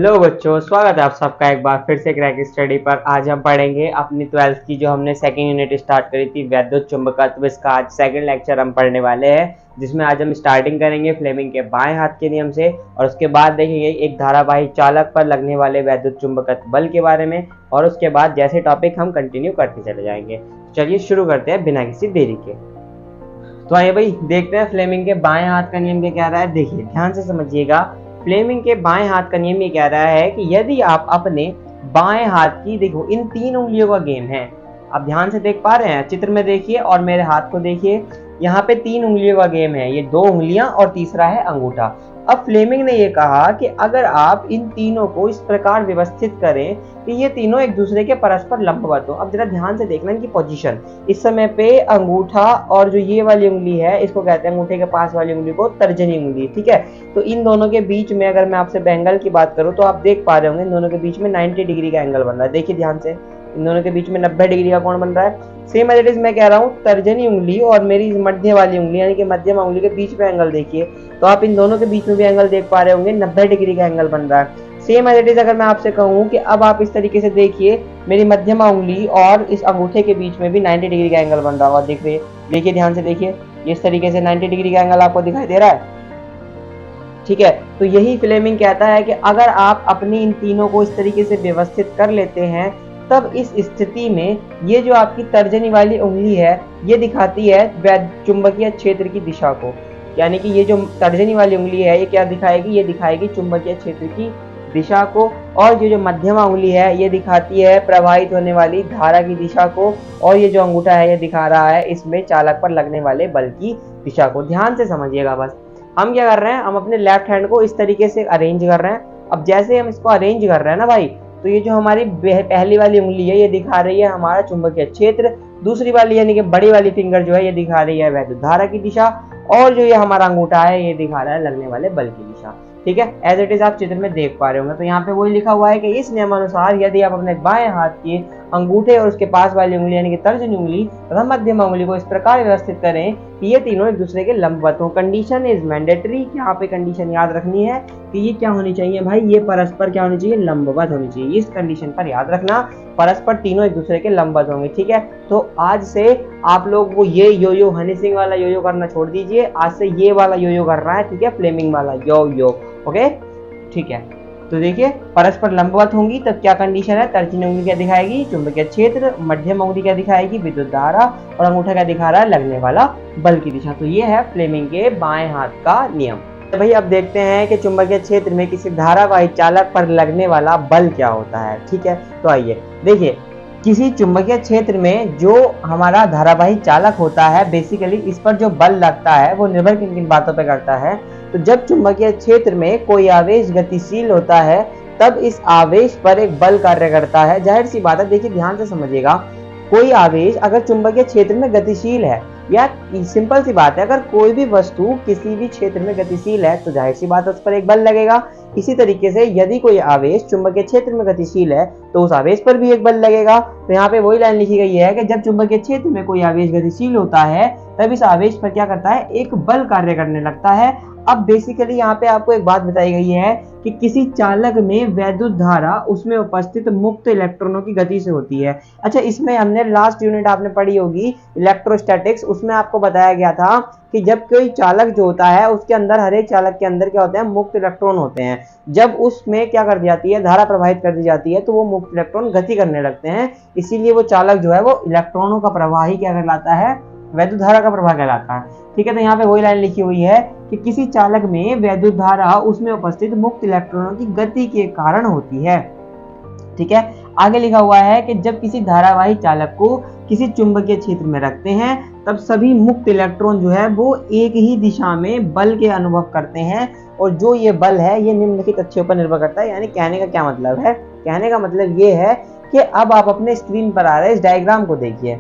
Hello बच्चों, स्वागत है आप सबका एक बार फिर से क्रैक स्टडी पर। आज हम पढ़ेंगे अपनी 12th की जो हमने सेकंड यूनिट स्टार्ट करी थी वैद्युत चुंबकत्व। इसका आज सेकंड लेक्चर हम पढ़ने वाले हैं, जिसमें आज हम स्टार्टिंग करेंगे फ्लेमिंग के बाएं हाथ के नियम से और उसके बाद देखेंगे एक धारावाही चालक पर लगने वाले वैद्युत चुंबकत्व बल के बारे में, और उसके बाद जैसे टॉपिक हम कंटिन्यू करते चले जाएंगे। चलिए शुरू करते हैं बिना किसी देरी के। तो आइए भाई देखते हैं फ्लेमिंग के बाएं हाथ का नियम क्या कह रहा है। देखिए ध्यान से समझिएगा, फ्लेमिंग के बाएं हाथ का नियम ये कह रहा है कि यदि आप अपने बाएं हाथ की, देखो इन तीन उंगलियों का गेम है, आप ध्यान से देख पा रहे हैं, चित्र में देखिए और मेरे हाथ को देखिए, यहाँ पे तीन उंगलियों का गेम है, ये दो उंगलियां और तीसरा है अंगूठा। अब फ्लेमिंग ने ये कहा कि अगर आप इन तीनों को इस प्रकार व्यवस्थित करें कि ये तीनों एक दूसरे के परस्पर लंबवत हो। अब जरा ध्यान से देखना इनकी पोजीशन। इस समय पे अंगूठा और जो ये वाली उंगली है, इसको कहते हैं अंगूठे के पास वाली उंगली को तर्जनी उंगली, ठीक है। तो इन दोनों के बीच में अगर मैं आपसे एंगल की बात करूं तो आप देख पा रहे होंगे इन दोनों के बीच में 90 डिग्री का एंगल बन रहा है। देखिए ध्यान से, इन दोनों के बीच में 90 डिग्री का कोण बन रहा है। सेम एज इट इज मैं कह रहा हूँ, तर्जनी उंगली और मेरी मध्य वाली उंगली यानी कि मध्यम उंगली के बीच में एंगल देखिए, तो आप इन दोनों के बीच में भी एंगल देख पा रहे होंगे, 90 डिग्री का एंगल बन रहा है। सेम एज इट इज अगर मैं आपसे कहूँ कि अब आप इस तरीके से देखिए, मेरी मध्यमा उंगली और इस अंगूठे के बीच में भी 90 डिग्री का एंगल बन रहा होगा। देखिए ध्यान से देखिए, इस तरीके से 90 डिग्री का एंगल आपको दिखाई दे रहा है, ठीक है। तो यही फ्लेमिंग कहता है कि अगर आप अपनी इन तीनों को इस तरीके से व्यवस्थित कर लेते हैं, तब इस स्थिति में ये जो आपकी तर्जनी वाली उंगली है, ये दिखाती है चुंबकीय क्षेत्र की दिशा को। यानी कि ये जो तर्जनी वाली उंगली है, ये क्या दिखाएगी? ये दिखाएगी चुंबकीय क्षेत्र की दिशा को, और ये जो मध्यमा उंगली है, ये दिखाती है प्रवाहित होने वाली धारा की दिशा को, और ये जो अंगूठा है, ये दिखा रहा है इसमें चालक पर लगने वाले बल की दिशा को। ध्यान से समझिएगा बस। हम क्या कर रहे हैं, हम अपने लेफ्ट हैंड को इस तरीके से अरेंज कर रहे हैं। अब जैसे हम इसको अरेंज कर रहे हैं ना भाई, तो ये जो हमारी पहली वाली उंगली है, ये दिखा रही है हमारा चुंबकीय क्षेत्र, दूसरी वाली यानी कि बड़ी वाली फिंगर जो है, ये दिखा रही है वैद्युत धारा की दिशा, और जो ये हमारा अंगूठा है, ये दिखा रहा है लगने वाले बल की दिशा, ठीक है। एज इट इज आप चित्र में देख पा रहे होंगे। तो यहाँ पे वही लिखा हुआ है कि इस नियमानुसार यदि आप अपने बाएं हाथ के अंगूठे और उसके पास वाली उंगली यानी कि तर्जनी उंगली तथा मध्यमा उंगली को इस प्रकार व्यवस्थित करें कि ये तीनों एक दूसरे के लंबवत हो। कंडीशन इज मैंडेटरी, यहाँ पे कंडीशन याद रखनी है कि ये क्या होनी चाहिए भाई, ये परस्पर क्या होनी चाहिए, लंबवत होनी चाहिए। इस कंडीशन पर याद रखना, परस्पर तीनों एक दूसरे के लंबवत होंगे, ठीक है। तो आज से आप लोग वो ये यो यो हनी सिंह वाला यो यो करना छोड़ दीजिए, आज से ये वाला यो यो करना है, ठीक है, फ्लेमिंग वाला यो यो, ओके, ठीक है। तो देखिए परस्पर लंबवत होंगी तब क्या कंडीशन है, तर्जनी उंगली क्या दिखाएगी, चुंबकीय क्षेत्र, मध्यम उंगली क्या दिखाएगी, विद्युत धारा, और अंगूठा क्या दिखा रहा है, लगने वाला बल की दिशा। तो ये है फ्लेमिंग के बाएं हाथ का नियम। तो भाई अब देखते हैं कि चुंबकीय क्षेत्र में किसी धारावाही चालक पर लगने वाला बल क्या होता है, ठीक है। तो आइए देखिए, किसी चुंबकीय क्षेत्र में जो हमारा धारावाही चालक होता है, बेसिकली इस पर जो बल लगता है वो निर्भर किन किन बातों पर करता है। तो जब चुंबकीय क्षेत्र में कोई आवेश गतिशील होता है, तब इस आवेश पर एक बल कार्य करता है। जाहिर सी बात है, देखिए ध्यान से समझिएगा, कोई आवेश अगर चुंबकीय क्षेत्र में गतिशील है, या सिंपल सी बात है, अगर कोई भी वस्तु किसी भी क्षेत्र में गतिशील है तो जाहिर सी बात है उस पर एक बल लगेगा। इसी तरीके से यदि कोई आवेश चुंबकीय क्षेत्र में गतिशील है तो उस आवेश पर भी एक बल लगेगा। तो यहाँ पे वही लाइन लिखी गई है कि जब चुंबकीय क्षेत्र में कोई आवेश गतिशील होता है, तब इस आवेश पर क्या करता है, एक बल कार्य करने लगता है। अब बेसिकली यहाँ पे आपको एक बात बताई गई है कि किसी चालक में वैद्युत धारा उसमें उपस्थित मुक्त इलेक्ट्रॉनों की गति से होती है। अच्छा, इसमें हमने लास्ट यूनिट आपने पढ़ी होगी इलेक्ट्रोस्टैटिक्स, उसमें आपको बताया गया था कि जब कोई चालक जो होता है उसके अंदर, हर एक चालक के अंदर क्या होते हैं, मुक्त इलेक्ट्रॉन होते हैं। जब उसमें क्या कर दी जाती है, धारा प्रवाहित कर दी जाती है, तो वो मुक्त इलेक्ट्रॉन गति करने लगते हैं। इसीलिए वो चालक जो है वो इलेक्ट्रॉनों का प्रवाह ही क्या कहलाता है, वैद्युत धारा का प्रवाह कहलाता है, ठीक है। तो यहाँ पे वही लाइन लिखी हुई है कि किसी चालक में वैद्युत धारा उसमें उपस्थित मुक्त इलेक्ट्रॉनों की गति के कारण होती है, ठीक है। आगे लिखा हुआ है कि जब किसी धारावाही चालक को किसी चुंबकीय क्षेत्र में रखते हैं, तब सभी मुक्त इलेक्ट्रॉन जो है वो एक ही दिशा में बल के अनुभव करते हैं, और जो ये बल है ये निम्नलिखित अक्षों पर निर्भर करता है। यानी कहने का क्या मतलब है, कहने का मतलब ये है कि अब आप अपने स्क्रीन पर आ रहे इस डायग्राम को देखिए।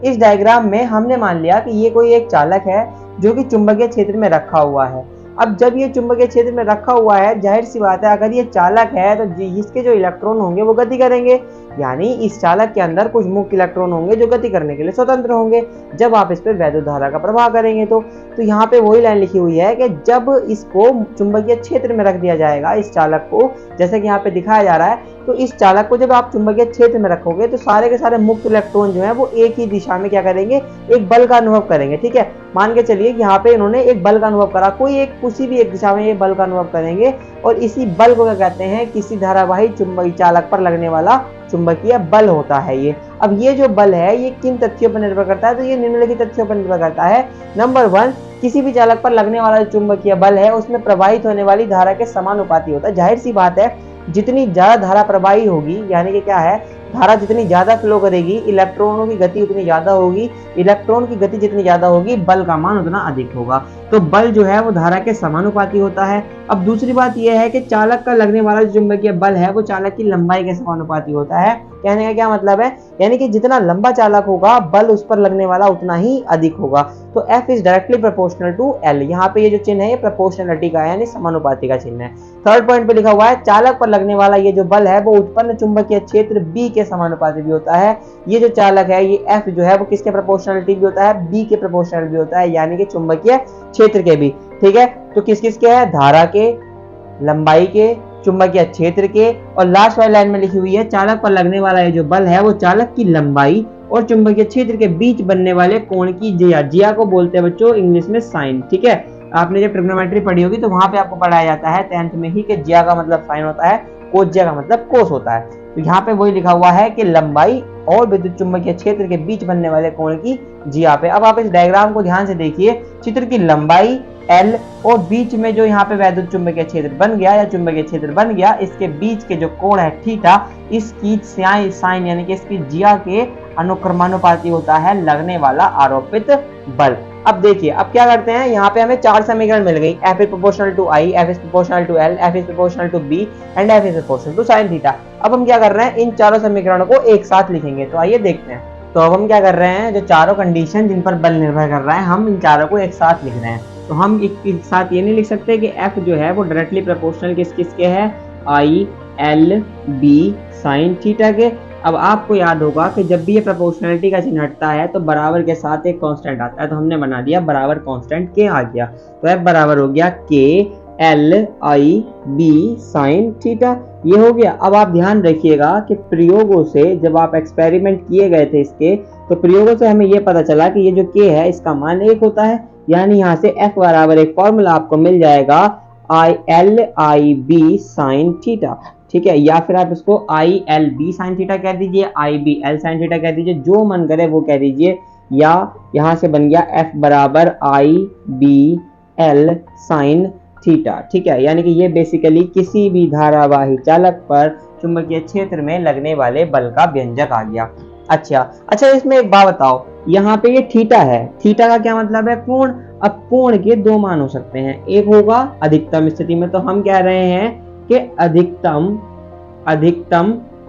इस डायग्राम में हमने मान लिया कि ये कोई एक चालक है जो कि चुंबकीय क्षेत्र में रखा हुआ है। अब जब ये चुंबकीय क्षेत्र में रखा हुआ है, जाहिर सी बात है अगर ये चालक है तो इसके जो इलेक्ट्रॉन होंगे वो गति करेंगे। यानी इस चालक के अंदर कुछ मुक्त इलेक्ट्रॉन होंगे जो गति करने के लिए स्वतंत्र होंगे जब आप इस पर वैद्युत धारा का प्रवाह करेंगे। तो यहाँ पे वही लाइन लिखी हुई है कि जब इसको चुंबकीय क्षेत्र में रख दिया जाएगा, इस चालक को, जैसे कि यहाँ पे दिखाया जा रहा है, तो इस चालक को जब आप चुंबकीय क्षेत्र में रखोगे तो सारे के सारे मुक्त इलेक्ट्रॉन जो है वो एक ही दिशा में क्या करेंगे, एक बल का अनुभव करेंगे। ठीक है, मान के चलिए यहाँ पे इन्होंने एक बल का अनुभव करा, किसी भी एक दिशा में ये बल का अनुभव करेंगे और इसी बल को क्या कहते हैं, किसी धारावाही चुंबकीय चालक पर लगने वाला चुंबकीय बल होता है ये। अब ये जो बल है ये किन तथ्यों पर निर्भर करता है, तो ये निम्नलिखित तथ्यों पर निर्भर करता है। नंबर 1, किसी भी चालक पर लगने वाला जो चुंबकीय बल है उसमें प्रवाहित होने वाली धारा के समानुपाती होता है। जाहिर सी बात है, जितनी ज्यादा धारा प्रवाही होगी, यानी कि क्या है, धारा जितनी ज्यादा फ्लो करेगी, इलेक्ट्रॉनों की गति उतनी ज्यादा होगी, इलेक्ट्रॉन की गति जितनी ज्यादा होगी, बल का मान उतना अधिक होगा। तो बल जो है वो धारा के समानुपाती होता है। अब दूसरी बात यह है कि चालक का लगने वाला जो चुंबकीय बल है वो चालक की लंबाई के समानुपाती होता है। कहने का क्या मतलब है, यानी कि जितना लंबा चालक होगा बल उस पर लगने वाला उतना ही अधिक होगा। तो F is directly proportional to L। यहाँ पे ये जो चिन्ह है ये प्रोपोर्शनलिटी का है, यानी समानुपाती का चिन्ह है। थर्ड पॉइंट पे लिखा हुआ है चालक पर लगने वाला ये जो बल है वो उत्पन्न चुंबकीय क्षेत्र B के समानुपाती भी होता है। ये जो चालक है ये F जो है वो किसके प्रोपोर्शनलिटी भी होता है, B के प्रोपोर्शनल भी होता है, यानी कि चुंबकीय क्षेत्र के भी। ठीक है, तो किस किस के है, धारा के, लंबाई के, चुंबकीय क्षेत्र के। और लास्ट वाली लाइन में लिखी हुई है चालक पर लगने वाला ये जो बल है वो चालक की लंबाई और चुंबकीय क्षेत्र के बीच बनने वाले कोण की जिया, जिया को बोलते हैं बच्चों इंग्लिश में साइन। ठीक है, आपने जब ट्रिग्नोमेट्री पढ़ी होगी तो वहां पे आपको पढ़ाया जाता है 10th में ही कि जिया का मतलब साइन होता है, कोस जिया का मतलब कोस होता है। तो यहाँ पे वही लिखा हुआ है कि लंबाई और विद्युत चुंबकीय क्षेत्र के बीच बनने वाले कोण की जिया पे। अब आप इस डायग्राम को ध्यान से देखिए, चित्र की लंबाई L और बीच में जो यहाँ पे वैद्युत चुंबकीय क्षेत्र बन गया या चुंबकीय क्षेत्र बन गया, इसके बीच के जो कोण है थीटा, इसकी साइन यानी कि इसकी जिया के अनुक्रमानुपाती होता है लगने वाला आरोपित बल। अब देखिए, अब क्या करते हैं, यहाँ पे हमें 4 समीकरण मिल गई, F is proportional to I, F is proportional to L, F is proportional to B and F is proportional to sine theta. अब हम क्या कर रहे हैं, इन चारों समीकरणों को एक साथ लिखेंगे। तो आइए देखते हैं। तो अब हम क्या कर रहे हैं, जो चारों कंडीशन जिन पर बल निर्भर कर रहा है, हम इन चारों को एक साथ लिख रहे हैं। तो हम एक साथ ये नहीं लिख सकते कि F जो है वो डायरेक्टली प्रोपोर्शनल किसके है, I L B sine theta के। अब आपको याद होगा कि जब भी ये प्रोपोर्शनलिटी का चिन्ह हटता है तो बराबर के साथ एक कांस्टेंट आता है, तो हमने बना दिया बराबर कांस्टेंट K आ गया। तो F बराबर हो गया K L I B sine theta, ये हो गया। अब आप ध्यान रखिएगा कि प्रयोगों से, जब आप एक्सपेरिमेंट किए गए थे इसके, तो प्रयोगों से हमें ये पता चला कि ये जो K है इसका मान 1 होता है, यानी यहाँ से F बराबर एक फॉर्मूला आपको मिल जाएगा I L I B sine theta. ठीक है, या फिर आप इसको I L B sine theta कह दीजिए, I B L sine theta कह दीजिए, जो मन करे वो कह दीजिए। या यहाँ से बन गया F बराबर I B L sine theta. ठीक है, यानी कि ये बेसिकली किसी भी धारावाही चालक पर चुंबकीय क्षेत्र में लगने वाले बल का व्यंजक आ गया। अच्छा, इसमें एक बात बताओ, यहाँ पे ये थीटा है, थीटा का क्या मतलब है, कोण। अब कोण के 2 मान हो सकते हैं, एक होगा अधिकतम स्थिति में, तो हम कह रहे हैं कि अधिकतम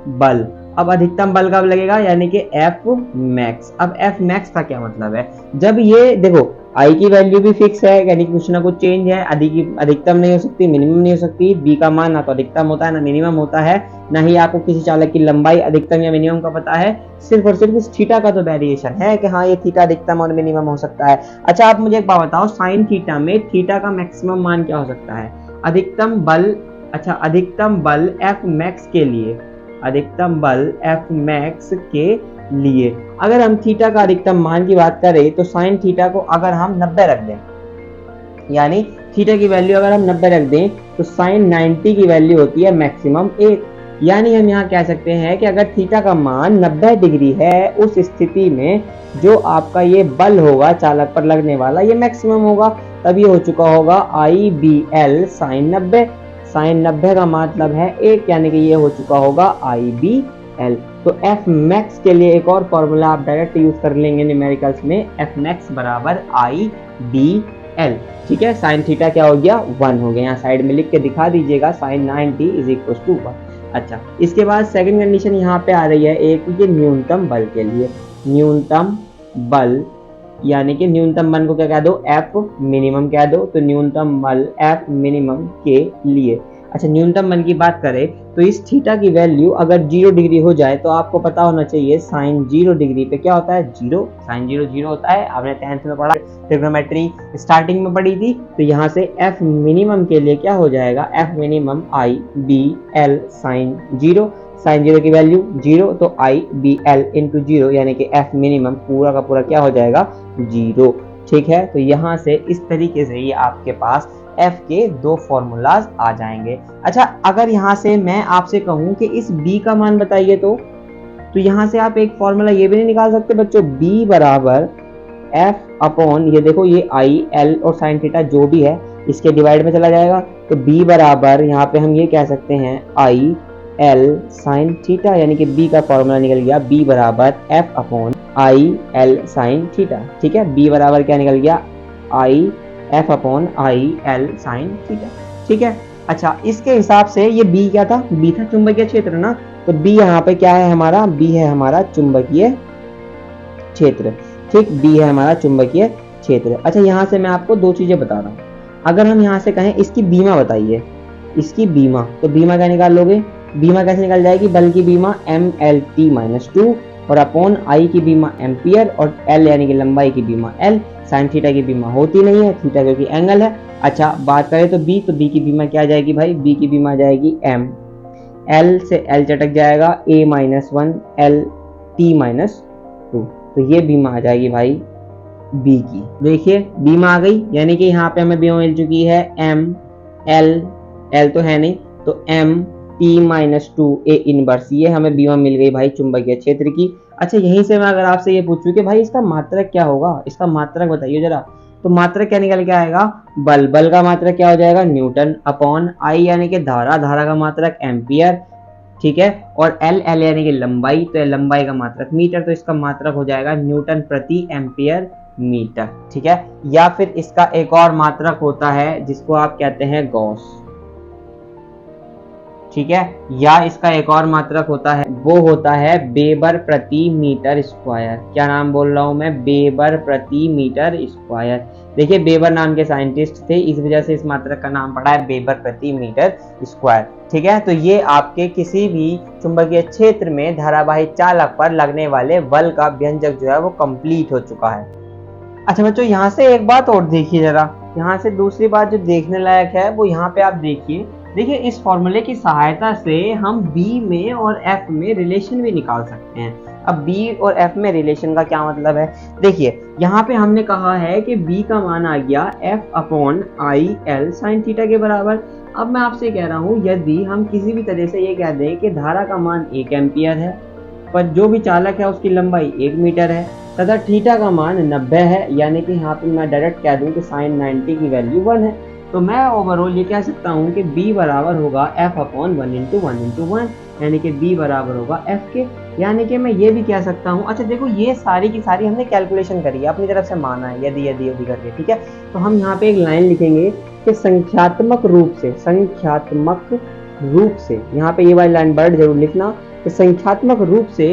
बल। अब अधिकतम बल कब लगेगा, यानी कि F मैक्स। अब F मैक्स का क्या मतलब है, जब ये देखो I की वैल्यू भी फिक्स है, यानी कि कुछ ना कुछ चेंज है, अधिकतम नहीं हो सकती, मिनिमम नहीं हो सकती। B का मान ना तो अधिकतम होता है ना मिनिमम होता है, ना ही आपको किसी चालक की लंबाई अधिकतम या मिनिमम का पता है, सिर्फ और सिर्फ इस थीटा का तो वेरिएशन है कि हाँ ये थीटा अधिकतम और मिनिमम हो सकता है। अच्छा, आप मुझे एक बात बताओ, साइन थीटा में थीटा का मैक्सिमम मान क्या हो सकता है, अधिकतम बल। अच्छा, अधिकतम बल F मैक्स के लिए, अधिकतम बल F मैक्स के लिए अगर हम थीटा का अधिकतम मान की बात करें तो साइन थीटा को अगर हम 90 रख दें, यानी थीटा की वैल्यू अगर हम 90 रख दें तो साइन 90 की वैल्यू होती है मैक्सिमम 1। यानी हम यहाँ कह सकते हैं कि अगर थीटा का मान 90 डिग्री है, उस स्थिति में जो आपका ये बल होगा चालक पर लगने वाला, ये मैक्सिमम होगा। तब ये हो चुका होगा IBL साइन 90। साइन 90 का मतलब है 1, यानी कि ये हो चुका होगा IBL। तो F मैक्स के लिए एक और फॉर्मूला आप डायरेक्ट यूज कर लेंगे न्यूमेरिकल्स में, F मैक्स बराबर IBL। ठीक है, साइन थीटा क्या हो गया, 1 हो गया। यहाँ साइड में लिख के दिखा दीजिएगा, साइन 90 इज इक्वल टू 1। अच्छा, इसके बाद सेकंड कंडीशन यहाँ पे आ रही है एक, ये न्यूनतम बल के लिए, न्यूनतम बल यानी कि न्यूनतम बल को क्या कह दो, F मिनिमम कह दो। तो न्यूनतम बल F मिनिमम के लिए अच्छा, न्यूनतम बल की बात करें तो इस थीटा की वैल्यू अगर 0 डिग्री हो जाए तो आपको पता होना चाहिए साइन 0 डिग्री पे क्या होता है, 0। साइन 0 0 होता है, आपने 10th में पढ़ा, ट्रिग्नोमेट्री स्टार्टिंग में पढ़ी थी। तो यहाँ से एफ मिनिमम के लिए क्या हो जाएगा, F minimum I B L sine 0। Sine 0 की वैल्यू 0, तो आई बी एल इंटू 0 यानी कि एफ मिनिमम पूरा का पूरा क्या हो जाएगा, 0। ठीक है, तो यहाँ से इस तरीके से ये आपके पास f के दो फॉर्मूलाज आ जाएंगे। अच्छा, अगर यहाँ से मैं आपसे कहूँ कि इस b का मान बताइए तो यहाँ से आप एक फॉर्मूला ये भी नहीं निकाल सकते बच्चों, b बराबर f अपॉन, ये देखो ये i l और साइन थीटा जो भी है इसके डिवाइड में चला जाएगा, तो b बराबर यहाँ पे हम ये कह सकते हैं i l साइन थीटा, यानी कि b का फॉर्मूला निकल गया b बराबर f upon i l sine theta. ठीक है, b बराबर क्या निकल गया, i f upon I L sine theta. ठीक है, अच्छा इसके हिसाब से ये b क्या था, b था चुंबकीय क्षेत्र ना, तो b यहाँ पे क्या है हमारा, b है हमारा चुंबकीय क्षेत्र। ठीक, b है हमारा चुंबकीय क्षेत्र। अच्छा, यहाँ से मैं आपको दो चीजें बता रहा हूँ। अगर हम यहाँ से कहें इसकी बीमा बताइए, इसकी बीमा, तो बीमा क्या निकाल लोगे, बीमा कैसे निकल जाएगी, बल की बीमा एम एल टी माइनस 2 और अपॉन आई की बीमा एम्पियर और एल यानी कि लंबाई की बीमा एल। साइन थीटा की बीमा होती नहीं है, थीटा क्योंकि एंगल है। अच्छा, बात करें तो बी की बीमा क्या आ जाएगी भाई, बी की बीमा आ जाएगी एम, एल से एल चटक जाएगा, ए माइनस 1 एल टी माइनस 2, तो ये बीमा आ जाएगी भाई बी की। देखिए बीमा आ गई, यानी कि यहाँ पे हमें बीमा मिल चुकी है एम एल, एल तो है नहीं, तो M T minus 2 A inverse, ये हमें बीमा मिल गई भाई चुंबकीय क्षेत्र की। अच्छा, यहीं से मैं अगर आपसे ये पूछूं कि भाई इसका मात्रक क्या होगा, इसका मात्रक बताइए जरा, तो मात्रक क्या निकल के आएगा, बल का मात्रक क्या हो जाएगा, न्यूटन अपॉन आई यानी कि धारा का मात्रक एम्पियर। ठीक है, और एल यानी कि लंबाई, तो लंबाई का मात्रक मीटर, तो इसका मात्रक हो जाएगा न्यूटन प्रति एम्पियर मीटर। ठीक है, या फिर इसका एक और मात्रक होता है जिसको आप कहते हैं गॉस। ठीक है, या इसका एक और मात्रक होता है, वो होता है वेबर प्रति मीटर स्क्वायर। क्या नाम बोल रहा हूं मैं, वेबर प्रति मीटर स्क्वायर। देखिए वेबर नाम के साइंटिस्ट थे, इस वजह से इस मात्रक का नाम पड़ा है वेबर प्रति मीटर स्क्वायर। ठीक है, तो ये आपके किसी भी चुंबकीय क्षेत्र में धारावाही चालक पर लगने वाले बल का व्यंजक जो है वो कंप्लीट हो चुका है। अच्छा बच्चों, यहाँ से एक बात और देखिए जरा, यहाँ से दूसरी बात जो देखने लायक है वो यहाँ पे आप देखिए इस फॉर्मूले की सहायता से हम B में और F में रिलेशन भी निकाल सकते हैं। अब B और F में रिलेशन का क्या मतलब है, देखिए यहाँ पे हमने कहा है कि B का मान आ गया F upon I L sine theta के बराबर। अब मैं आपसे कह रहा हूँ, यदि हम किसी भी तरह से ये कह दें कि धारा का मान 1 एम्पियर है, पर जो भी चालक है उसकी लंबाई 1 मीटर है, तथा थीटा का मान 90 है, यानी कि यहाँ पे मैं डायरेक्ट कह दूं कि साइन 90 की वैल्यू 1 है, तो मैं ओवरऑल ये कह सकता हूँ कि b बराबर होगा f अपॉन 1 इंटू 1, यानी कि b बराबर होगा f के। यानी कि मैं ये भी कह सकता हूँ, अच्छा देखो ये सारी की सारी हमने कैलकुलेशन करी है, अपनी तरफ से माना है यदि करके। ठीक है, तो हम यहाँ पे एक लाइन लिखेंगे कि संख्यात्मक रूप से यहाँ पे ये वाली लाइन वर्ड जरूर लिखना कि संख्यात्मक रूप से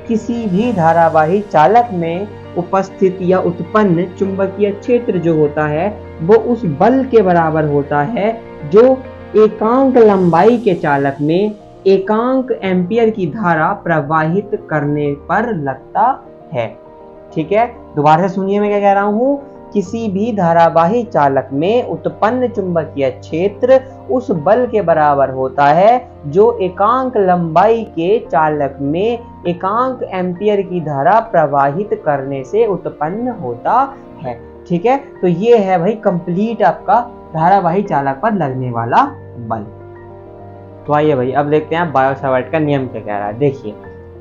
किसी भी धारावाही चालक में उपस्थित या उत्पन्न चुंबकीय क्षेत्र जो होता है वो उस बल के बराबर होता है जो एकांक लंबाई के चालक में एकांक एम्पियर की धारा प्रवाहित करने पर लगता है। ठीक है, दोबारा से सुनिए मैं क्या कह रहा हूँ, किसी भी धारावाही चालक में उत्पन्न चुंबकीय क्षेत्र उस बल के बराबर होता है जो एकांक लंबाई के चालक में एकांक एम्पियर की धारा प्रवाहित करने से उत्पन्न होता है। ठीक है, तो ये है भाई कंप्लीट आपका धारावाही चालक पर लगने वाला बल। तो आइए भाई अब देखते हैं बायो-सावर्ट का नियम क्या कह रहा है। देखिए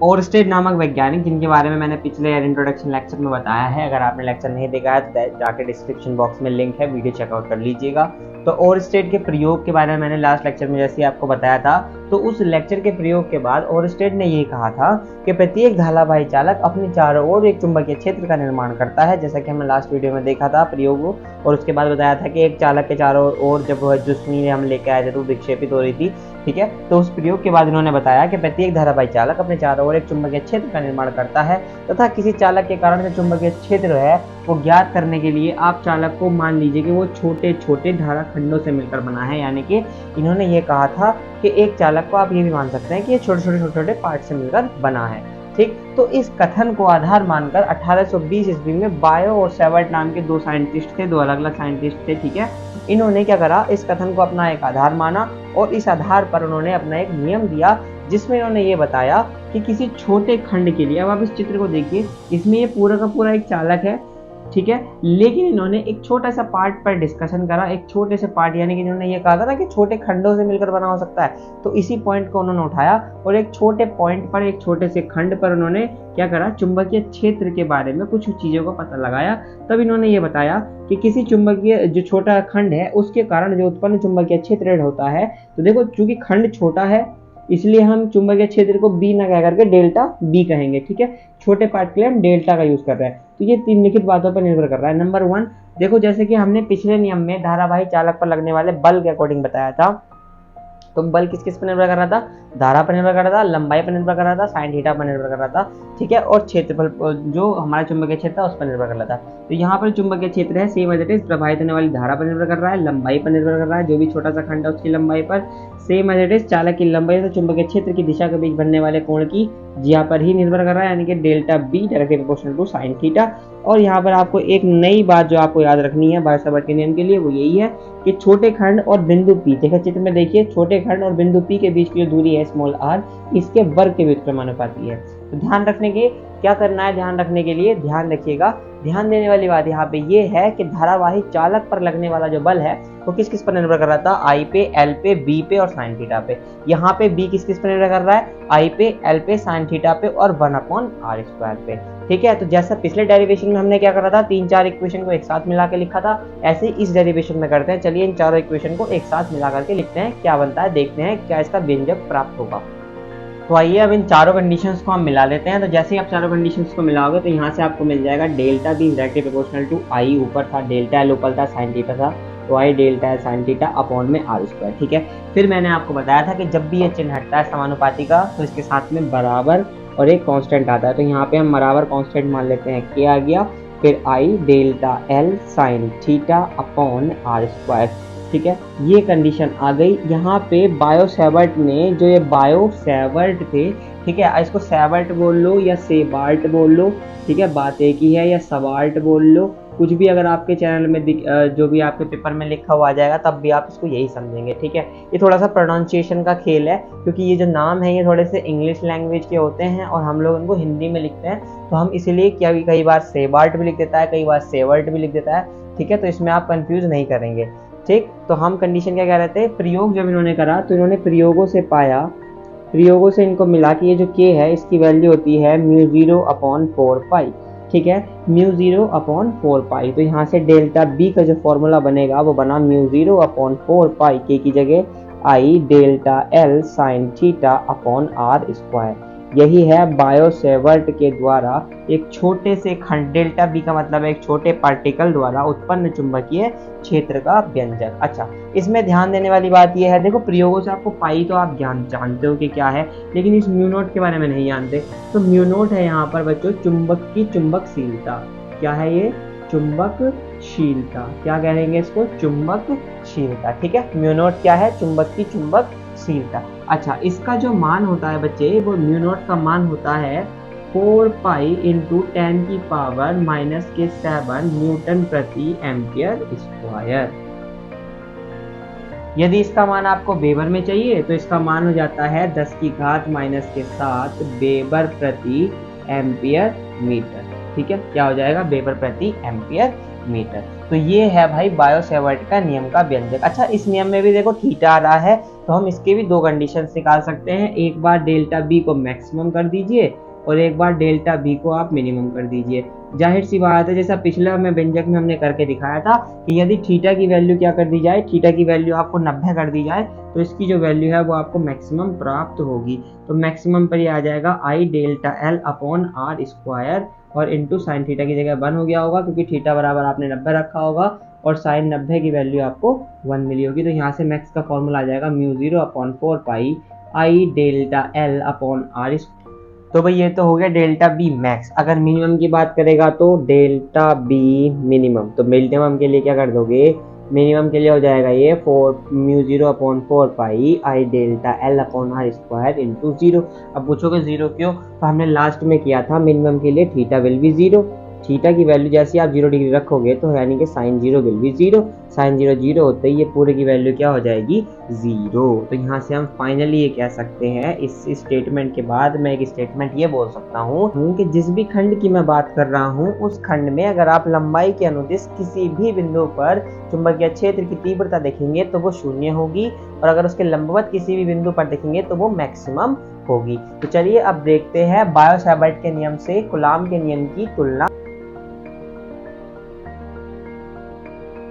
ओरस्टेड नामक वैज्ञानिक, जिनके बारे में मैंने पिछले इंट्रोडक्शन लेक्चर में बताया है, अगर आपने लेक्चर नहीं देखा है तो जाके डिस्क्रिप्शन बॉक्स में लिंक है, वीडियो चेकआउट कर लीजिएगा। तो ओरस्टेड के प्रयोग के बारे में मैंने लास्ट लेक्चर में जैसे आपको बताया था, तो उस लेक्चर के प्रयोग के बाद ओरस्टेड ने ये कहा था कि प्रत्येक धारावाही चालक अपने चारों ओर एक चुंबकीय क्षेत्र का निर्माण करता है, जैसा कि हमने लास्ट वीडियो में देखा था प्रयोग, और उसके बाद बताया था कि एक चालक के चारों ओर जब जो सुई हम लेके आए थे तो विक्षेपित हो रही थी। ठीक है, तो उस प्रयोग के बाद इन्होंने बताया कि प्रत्येक धारावाही चालक अपने चारों ओर एक चुंबकीय क्षेत्र का निर्माण करता है तथा किसी चालक के कारण जो चुंबकीय क्षेत्र है वो ज्ञात करने के लिए आप चालक को मान लीजिए कि वो छोटे छोटे धारा खंडों से मिलकर बना है। यानी कि इन्होंने ये कहा था कि एक चालक को आप ये भी मान सकते हैं कि ये छोटे छोटे पार्ट से मिलकर बना है। ठीक, तो इस कथन को आधार मानकर 1820 ईस्वी में बायो और सेवर्ट नाम के दो साइंटिस्ट थे, दो अलग अलग साइंटिस्ट थे। ठीक है, इन्होंने क्या करा, इस कथन को अपना एक आधार माना और इस आधार पर उन्होंने अपना एक नियम दिया जिसमें इन्होंने ये बताया कि किसी छोटे खंड के लिए, अब आप इस चित्र को देखिए, इसमें ये पूरा का पूरा एक चालक है। ठीक है, लेकिन इन्होंने एक छोटा सा पार्ट पर डिस्कशन करा, एक छोटे से पार्ट, यानी कि इन्होंने ये कहा था ना कि छोटे खंडों से मिलकर बना हो सकता है, तो इसी पॉइंट को उन्होंने उठाया और एक छोटे पॉइंट पर, एक छोटे से खंड पर उन्होंने क्या करा, चुंबकीय क्षेत्र के बारे में कुछ चीजों का पता लगाया। तब इन्होंने ये बताया कि किसी चुंबकीय जो छोटा खंड है उसके कारण जो उत्पन्न चुंबकीय क्षेत्र होता है, तो देखो चूंकि खंड छोटा है इसलिए हम चुंबकीय क्षेत्र को बी ना कह करके डेल्टा बी कहेंगे। ठीक है, छोटे पार्ट के लिए हम डेल्टा का यूज कर रहे हैं। तो ये तीन लिखित बातों पर निर्भर कर रहा है। नंबर 1, देखो जैसे कि हमने पिछले नियम में धारावाही चालक पर लगने वाले बल के अकॉर्डिंग बताया था, तो बल किस किस पर निर्भर कर रहा था, धारा पर निर्भर कर रहा था, लंबाई पर निर्भर कर रहा था, साइन थीटा पर निर्भर कर रहा था। ठीक है, और क्षेत्रफल जो हमारा चुंबकीय क्षेत्र है उस पर निर्भर कर रहा था। तो यहाँ पर चुंबकीय क्षेत्र है सेम एज इट इज, प्रभावित होने वाली धारा पर निर्भर कर रहा है, लंबाई पर निर्भर कर रहा है, जो भी छोटा सा खंड है उसकी लंबाई पर, सेम एज इट इज चालक की लंबाई से चुंबकीय क्षेत्र की दिशा के बीच बनने वाले कोण की जिया पर ही निर्भर कर रहा है, यानी कि delta B directly proportional to sine theta. और यहाँ पर आपको एक नई बात जो आपको याद रखनी है बायो सावर्ट के नियम के लिए, वो यही है कि छोटे खंड और बिंदु पी, देखिए चित्र में देखिए, छोटे खंड और बिंदु पी के बीच की जो दूरी है स्मॉल आर, इसके वर्ग के व्युत्क्रमानुपाती है। तो ध्यान रखने के क्या करना है, ध्यान रखने के लिए ध्यान रखिएगा, ध्यान देने वाली बात यहाँ पे ये है कि धारावाही चालक पर लगने वाला जो बल है वो किस किस पर निर्भर कर रहा था, आई पे, एल पे, बी पे और साइन थीटा पे। यहाँ पे बी किस किस पर निर्भर कर रहा है, आई पे, एल पे, साइन थीटा पे और 1/r² पे। ठीक है, तो जैसा पिछले डेरिवेशन में हमने क्या करा था, 3-4 इक्वेशन को एक साथ मिला के लिखा था, ऐसे इस डेरिवेशन में करते हैं। चलिए इन चारों इक्वेशन को एक साथ मिला करके लिखते हैं, क्या बनता है देखते हैं, क्या इसका व्यंजक प्राप्त होगा। तो आइए अब इन चारों कंडीशंस को हम मिला लेते हैं। तो जैसे ही आप चारों कंडीशंस को मिलाओगे तो यहाँ से आपको मिल जाएगा delta B directly proportional to i, ऊपर था डेल्टा एल, ऊपर था साइन थीटा था, तो i delta L sine theta upon में r²। ठीक है, फिर मैंने आपको बताया था कि जब भी ये चिन्ह हटता है समानुपाती का तो इसके साथ में बराबर और एक कांस्टेंट आता है। तो यहाँ पे हम बराबर कांस्टेंट मान लेते हैं, क्या आ गया, फिर i delta L sine theta upon r²। ठीक है, ये कंडीशन आ गई। यहाँ पे बायो सेवर्ट ने, जो ये बायो सेवर्ट थे, ठीक है, इसको सेवर्ट बोल लो या सेबार्ट बोल लो, ठीक है, बात एक ही है, या सवार्ट बोल लो, कुछ भी अगर आपके चैनल में जो भी आपके पेपर में लिखा हुआ आ जाएगा तब भी आप इसको यही समझेंगे। ठीक है, ये थोड़ा सा प्रोनाउंसिएशन का खेल है क्योंकि ये जो नाम है ये थोड़े से इंग्लिश लैंग्वेज के होते हैं और हम लोग इनको हिंदी में लिखते हैं, तो हम इसीलिए कई बार सेबार्ट भी लिख देता है, कई बार सेवर्ट भी लिख देता है। ठीक है, तो इसमें आप कंफ्यूज नहीं करेंगे। ठीक, तो हम कंडीशन क्या कह रहे थे, प्रयोग जब इन्होंने करा तो इन्होंने प्रयोगों से पाया, प्रयोगों से इनको मिला कि ये जो k है इसकी वैल्यू होती है μ0/4π। ठीक है, μ0/4π। तो यहाँ से डेल्टा बी का जो फॉर्मूला बनेगा वो बना μ0/4π, k की जगह i delta L sine theta upon r²। यही है बायो सेवर्ट के द्वारा एक छोटे से खंड, डेल्टा बी का मतलब है एक छोटे पार्टिकल द्वारा उत्पन्न चुंबकीय क्षेत्र का व्यंजक। अच्छा, इसमें ध्यान देने वाली बात यह है, देखो प्रयोगों से आपको पाई तो आप जानते हो कि क्या है, लेकिन इस म्यू नोट के बारे में नहीं जानते। तो म्यू नोट है यहाँ पर बच्चों चुंबक की चुंबकशीलता। क्या है ये, चुंबकशीलता, क्या कहेंगे इसको, चुंबकशीलता। ठीक है, म्यू नोट क्या है, चुंबक की चुंबकशीलता। अच्छा, इसका जो मान होता है बच्चे, वो म्यू नोट का मान होता है 4π × 10⁻⁻⁷ न्यूटन प्रति एम्पियर स्क्वायर। यदि इसका मान आपको वेबर में चाहिए तो इसका मान हो जाता है 10⁻⁻⁷ वेबर प्रति एम्पियर मीटर। ठीक है, क्या हो जाएगा, वेबर प्रति एम्पियर मीटर। तो ये है भाई बायो सेवर्ट का नियम का व्यंजक। अच्छा, इस नियम में भी देखो थीटा आ रहा है तो हम इसके भी दो कंडीशन निकाल सकते हैं, एक बार डेल्टा बी को मैक्सिमम कर दीजिए और एक बार डेल्टा बी को आप मिनिमम कर दीजिए। जाहिर सी बात है, जैसा पिछला में व्यंजक में हमने करके दिखाया था कि यदि थीटा की वैल्यू क्या कर दी जाए, थीटा की वैल्यू आपको 90 कर दी जाए तो इसकी जो वैल्यू है वो आपको मैक्सिमम प्राप्त होगी। तो मैक्सिमम पर ये आ जाएगा i delta L upon are square और इंटू साइन थीटा की जगह 1 हो गया होगा, क्योंकि थीटा बराबर आपने 90 रखा होगा और साइन 90 की वैल्यू आपको 1 मिली होगी। तो यहाँ से मैक्स का फॉर्मूला आ जाएगा mu 0 upon 4 pi I delta L upon R. तो भाई ये तो हो गया डेल्टा बी मैक्स। अगर मिनिमम की बात करेगा तो डेल्टा बी मिनिमम, तो मिनिमम के लिए क्या कर दोगे, मिनिमम के लिए हो जाएगा ये 4 mu 0 upon 4 pi I delta L upon are square into 0। अब पूछोगे 0 क्यों, तो हमने लास्ट में किया था मिनिमम के लिए थीटा विल बी 0, थीटा की वैल्यू जैसे आप 0 डिग्री रखोगे तो यानी कि साइन 0 विल बी 0, साइन 0 0 होते ही ये पूरे की वैल्यू क्या हो जाएगी 0। तो यहाँ से हम फाइनली ये कह सकते हैं, इस स्टेटमेंट के बाद मैं एक स्टेटमेंट ये बोल सकता हूँ कि जिस भी खंड की मैं बात कर रहा हूँ उस खंड में अगर आप लंबाई के अनुदिश किसी भी बिंदु पर चुंबकीय क्षेत्र की तीव्रता देखेंगे तो वो 0 होगी, और अगर उसके लंबवत किसी भी बिंदु पर देखेंगे तो वो मैक्सिमम होगी। तो चलिए अब देखते हैं बायो-सैवर्ट के नियम से कूलॉम के नियम की तुलना।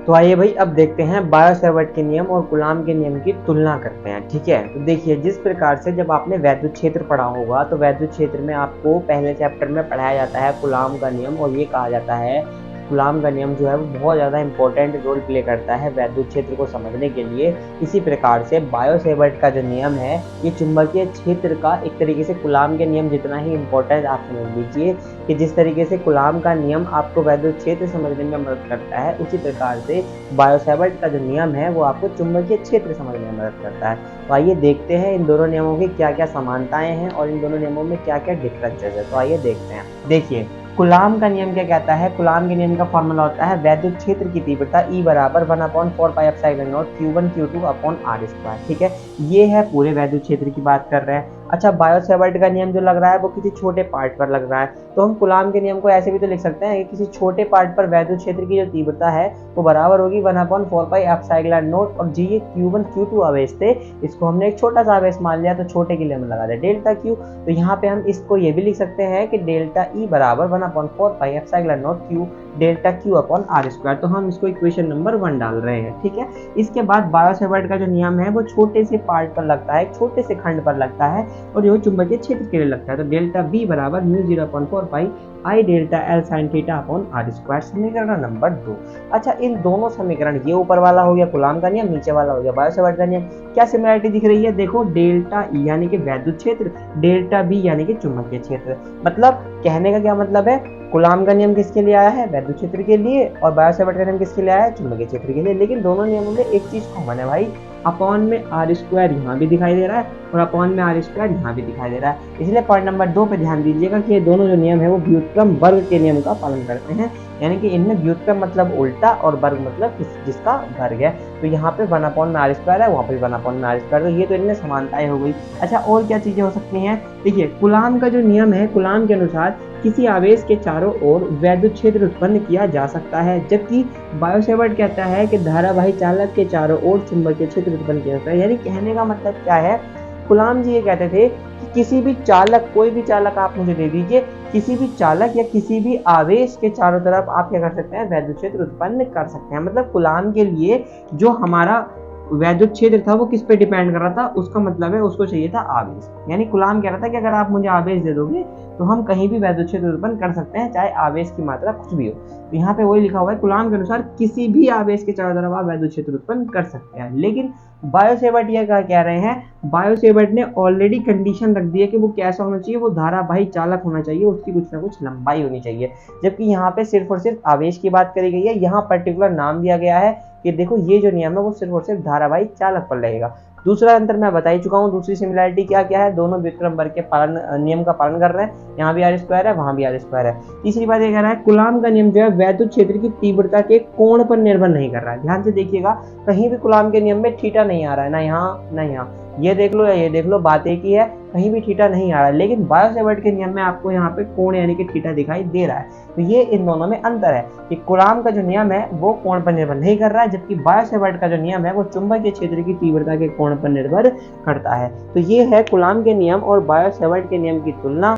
तो आइए भाई अब देखते हैं बायो-सैवर्ट के नियम और कूलॉम के नियम की तुलना करते हैं, ठीक है। तो देखिए, जिस प्रकार से जब आपने वैद्युत क्षेत्र पढ़ा होगा तो वैद्युत क्षेत्र में आपको पहले चैप्टर में पढ़ाया जाता है कूलॉम का नियम, और ये कहा जाता है कूलॉम का नियम जो है वो बहुत ज़्यादा इंपॉर्टेंट रोल प्ले करता है वैद्युत क्षेत्र को समझने के लिए। इसी प्रकार से बायो-सैवर्ट का जो नियम है ये चुंबकीय क्षेत्र का एक तरीके से कूलॉम के नियम जितना ही इम्पोर्टेंट आप समझ लीजिए कि जिस तरीके से कूलॉम का नियम आपको वैद्युत क्षेत्र समझने में मदद करता है, उसी प्रकार से बायो-सैवर्ट का जो नियम है वो आपको चुंबकीय क्षेत्र समझने में मदद करता है। तो आइए देखते हैं इन दोनों नियमों की क्या क्या समानताएं हैं और इन दोनों नियमों में क्या क्या डिफरेंसेस है। तो आइए देखते हैं। देखिए, कूलॉम का नियम क्या कहता है, कूलॉम के नियम का फॉर्मूला होता है वैद्युत क्षेत्र की तीव्रता E बराबर 1/4 pi epsilon not Q1 Q2 upon R square, ठीक है। ये है पूरे वैद्युत क्षेत्र की बात कर रहे हैं। अच्छा, बायो-सैवर्ट का नियम जो लग रहा है वो किसी छोटे पार्ट पर लग रहा है, तो हम कूलॉम के नियम को ऐसे भी तो लिख सकते हैं कि किसी छोटे पार्ट पर वैद्युत क्षेत्र की जो तीव्रता है वो बराबर होगी 1/4 पाई एप्सिलॉन नॉट, और जी ये Q1 Q2 आवेश थे, इसको हमने एक छोटा सा आवेश मान लिया तो छोटे के लिए हम लगा दें डेल्टा Q। तो यहाँ पे हम इसको ये भी लिख सकते हैं कि डेल्टा E बराबर 1/4 pi epsilon not Q delta Q upon R square. तो हम इसको इक्वेशन नंबर 1 डाल रहे हैं, ठीक है। इसके बाद बायो-सैवर्ट का जो नियम है वो छोटे से पार्ट पर लगता है, छोटे से खंड पर लगता है और जो चुंबकीय क्षेत्र के लिए लगता है। तो डेल्टा बी बराबर mu 0/4 pi I delta L sine theta upon are square, समीकरण नंबर 2। अच्छा, इन दोनों समीकरण, ये ऊपर वाला हो गया कूलॉम का नियम, नीचे वाला हो गया बायो-सैवर्ट का नियम। क्या सिमिलरिटी दिख रही है, देखो डेल्टा ई यानी कि वैद्युत क्षेत्र, डेल्टा बी यानी कि चुंबकीय क्षेत्र। मतलब कहने का क्या मतलब है, कूलॉम का नियम किसके लिए आया है, वैद्युत क्षेत्र के लिए, और बायो-सैवर्ट का नियम किसके लिए आया है, चुंबकीय क्षेत्र के लिए। लेकिन दोनों नियमों में एक चीज कॉमन है भाई, अपॉन में आर स्क्वायर यहाँ भी दिखाई दे रहा है और अपॉन में आर स्क्वायर यहाँ भी दिखाई दे रहा है। इसलिए पॉइंट नंबर 2 पे ध्यान दीजिएगा कि ये दोनों जो नियम है वो व्युत्क्रम वर्ग के नियम का पालन करते हैं, यानी कि इनमें व्युत्क्रम मतलब उल्टा और वर्ग मतलब जिसका वर्ग है। तो यहाँ पे 1/4 में आर स्क्वायर है, वहाँ पे 1/4 में आर स्क्वायर, तो ये तो इनमें समानताएं हो गई। अच्छा, और क्या चीजें हो सकती हैं, देखिए कूलॉम का जो नियम है, कूलॉम के अनुसार किसी आवेश के चारों ओर वैद्युत क्षेत्र उत्पन्न किया जा सकता है, जबकि बायो-सैवर्ट कहता है कि धारावाही चालक के चारों ओर चुंबकीय क्षेत्र उत्पन्न किया जाता है। यानी कहने का मतलब क्या है, कूलॉम जी ये कहते थे कि किसी भी चालक, कोई भी चालक आप मुझे दे दीजिए, किसी भी चालक या किसी भी आवेश के चारों तरफ आप क्या कर सकते हैं, वैद्युत क्षेत्र उत्पन्न कर सकते हैं। मतलब कूलॉम के लिए जो हमारा वैद्युत क्षेत्र था वो किस पे डिपेंड कर रहा था, उसका मतलब है उसको चाहिए था आवेश। यानी कूलॉम कह रहा था कि अगर आप मुझे आवेश दे दोगे तो हम कहीं भी वैद्युत क्षेत्र उत्पन्न कर सकते हैं, चाहे आवेश की मात्रा कुछ भी हो। तो यहाँ पे वही लिखा हुआ है, कूलॉम के अनुसार किसी भी आवेश के चारों तरफ आप वैद्युत क्षेत्र उत्पन्न कर सकते हैं। लेकिन बायो-सैवर्ट ये कह रहे हैं, बायो-सैवर्ट ने ऑलरेडी कंडीशन रख दी है कि वो कैसा होना चाहिए, वो धारावाही चालक होना चाहिए, उसकी कुछ ना कुछ लंबाई होनी चाहिए। जबकि यहाँ पे सिर्फ और सिर्फ आवेश की बात करी गई है, यहाँ पर्टिकुलर नाम दिया गया है कि देखो ये जो नियम है वो सिर्फ और सिर्फ धारावाही चालक पर लगेगा। दूसरा अंतर मैं बता ही चुका हूँ, दूसरी सिमिलरिटी क्या क्या है, दोनों व्युत्क्रम वर्ग के पालन नियम का पालन कर रहे हैं, यहाँ भी आर स्क्वायर है, वहां भी आर स्क्वायर है। तीसरी बात ये कह रहा है, कूलॉम का नियम जो है वैद्युत क्षेत्र की तीव्रता के कोण पर निर्भर नहीं कर रहा है। ध्यान से देखिएगा, कहीं भी कूलॉम के नियम में थीटा नहीं आ रहा है, ना यहाँ ना यहाँ, ये देख लो या ये देख लो, बात एक ही है, कहीं भी थीटा नहीं आ रहा है। लेकिन बायो-सैवर्ट के नियम में आपको यहाँ पे कोण यानी कि थीटा दिखाई दे रहा है। तो ये इन दोनों में अंतर है कि कूलॉम का जो नियम है वो कोण पर निर्भर नहीं कर रहा है, जबकि बायो-सैवर्ट का जो नियम है वो चुंबकीय क्षेत्र की तीव्रता के कोण पर निर्भर करता है। तो ये है कूलॉम के नियम और बायो-सैवर्ट के नियम की तुलना।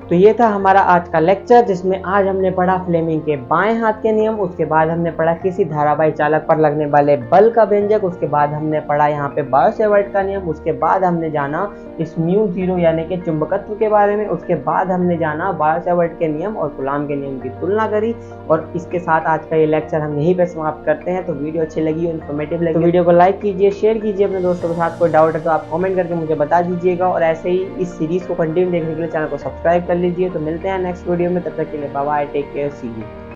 तो ये था हमारा आज का लेक्चर, जिसमें आज हमने पढ़ा फ्लेमिंग के बाएं हाथ के नियम, उसके बाद हमने पढ़ा किसी धारावाही चालक पर लगने वाले बल का व्यंजक, उसके बाद हमने पढ़ा यहाँ पे बायो-सेवर्ट का नियम, उसके बाद हमने जाना इस μ0 यानी कि चुंबकत्व के बारे में, उसके बाद हमने जाना बायो-सेवर्ट के नियम और कूलॉम के नियम की तुलना करी। और इसके साथ आज का ये लेक्चर हम यहीं पे समाप्त करते हैं। तो वीडियो अच्छी लगी हो, इन्फॉर्मेटिव लगी तो वीडियो को लाइक कीजिए, शेयर कीजिए अपने दोस्तों के साथ। कोई डाउट है तो आप कमेंट करके मुझे बता दीजिएगा, और ऐसे ही इस सीरीज को कंटिन्यू देखने के लिए चैनल को सब्सक्राइब कर लीजिए। तो मिलते हैं नेक्स्ट वीडियो में, तब तक के लिए bye bye, take care, see you.